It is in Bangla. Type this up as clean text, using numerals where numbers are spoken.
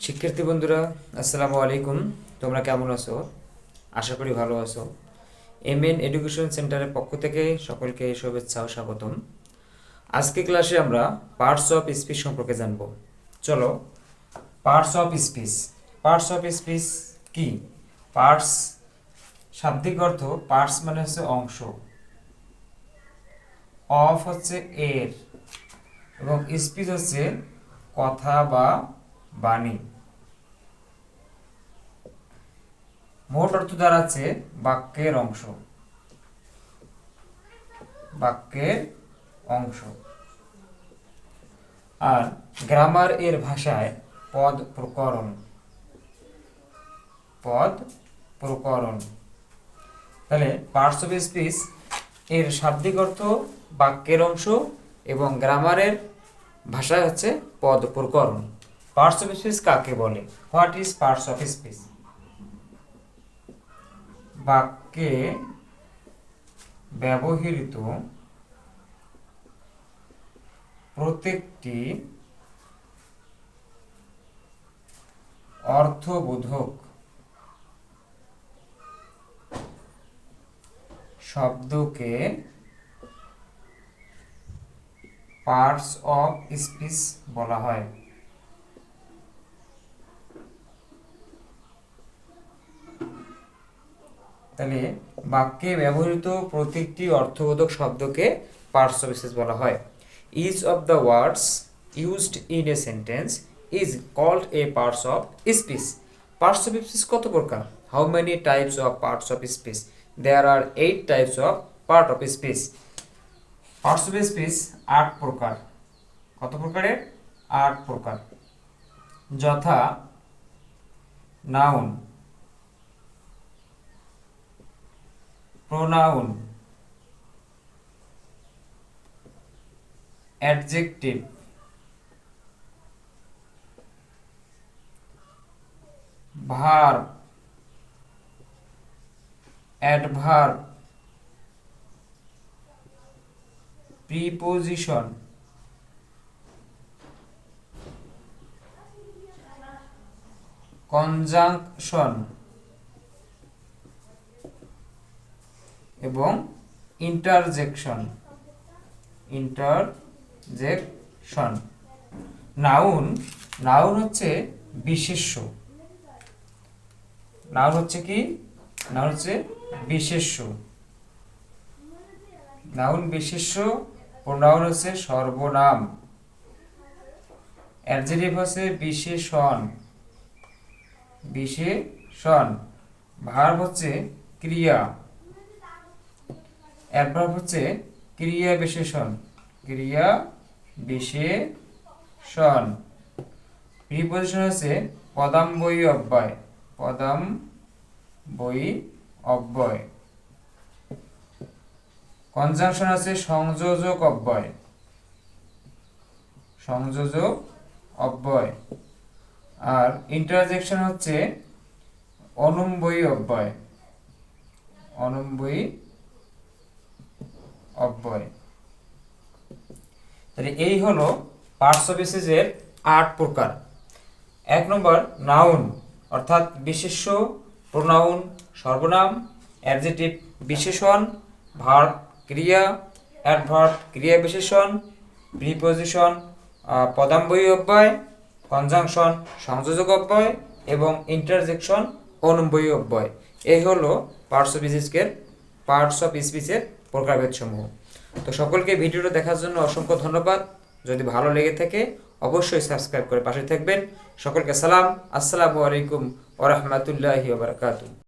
শিক্ষার্থী বন্ধুরা, আসসালামু আলাইকুম। তোমরা কেমন আছো? আশা করি ভালো আছো। এমএন এডুকেশন সেন্টারের পক্ষ থেকে সকলকে শুভেচ্ছা ও স্বাগতম। আজকে ক্লাসে আমরা পার্টস অফ স্পিচ সম্পর্কে জানব। চলো, parts of speech. Parts of speech কি? পার্টস শাব্দিক অর্থ পার্টস মানে হচ্ছে অংশ, অফ হচ্ছে এর, এবং স্পিচ হচ্ছে কথা বা বাণী। মোট অর্থ দাঁড়াচ্ছে বাক্যের অংশ, বাক্যের অংশ। আর গ্রামার এর ভাষায় পদ প্রকরণ, পদ প্রকরণ। তাহলে পার্টস অফ স্পিচ এর শাব্দিক অর্থ বাক্যের অংশ এবং গ্রামারের ভাষায় হচ্ছে পদ প্রকরণ। পার্টস অফ স্পিচ কাকে বলে? What is parts of speech? বাক্যে ব্যবহৃত প্রত্যেকটি অর্থবোধক শব্দকে পার্টস অফ স্পিচ বলা হয়। তাহলে বাক্যে ব্যবহৃত প্রত্যেকটি অর্থবোধক শব্দকে পার্টস অফ স্পিচ বলা হয়। Each of the words used in a sentence is called a parts of speech. Parts of speech কত প্রকার? How many types of parts of speech? There are 8 types of part of speech. Parts of speech 8 প্রকার। কত প্রকারের? 8 প্রকার। যথা noun, pronoun, adjective, verb, adverb, preposition, conjunction এবং ইন্টারজেকশন। ইন্টারজেকশন। নাউন, নাউন হচ্ছে বিশেষ্য। নাউন হচ্ছে কি? নাউন হচ্ছে বিশেষ্য। নাউন বিশেষ্য। প্রোনাউন হচ্ছে সর্বনাম। অ্যাডজেক্টিভ হচ্ছে বিশেষণ, বিশেষণ। ভার্ব হচ্ছে ক্রিয়া। অ্যাডভার্ব হচ্ছে ক্রিয়া বিশেষণ, ক্রিয়া বিশেষণ। প্রিপোজিশন হচ্ছে পদান্বয়ী অব্যয়, পদান্বয়ী অব্যয়। কনজাংশন আছে সংযোজক অব্যয়, সংযোজক অব্যয়। আর ইন্টারজেকশন হচ্ছে অনুম্বয়ী অব্যয়, অনুম্বয়ী অব্যয়। তাহলে এই হলো পার্টস অফ স্পিচের 8 প্রকার। 1 নম্বর নাউন অর্থাৎ বিশেষ্য, প্রোনাউন সর্বনাম, অ্যাডজেক্টিভ বিশেষণ, ভার্ব ক্রিয়া, অ্যাডভার্ব ক্রিয়া বিশেষণ, প্রিপোজিশন পদান্বয়ী অব্যয়, কনজাংশন সংযোজক অব্যয় এবং ইন্টারজেকশন অনুম্বয়ী অব্যয়। এই হলো পার্টস অফ স্পিচের প্রকারভেদসমূহ। তো সকলকে ভিডিওটা দেখার জন্য অসংখ্য ধন্যবাদ। যদি ভালো লেগে থাকে অবশ্যই সাবস্ক্রাইব করে পাশে থাকবেন। সকলকে সালাম, আসসালামু আলাইকুম ওয়া রাহমাতুল্লাহি ওয়া বারাকাতুহু।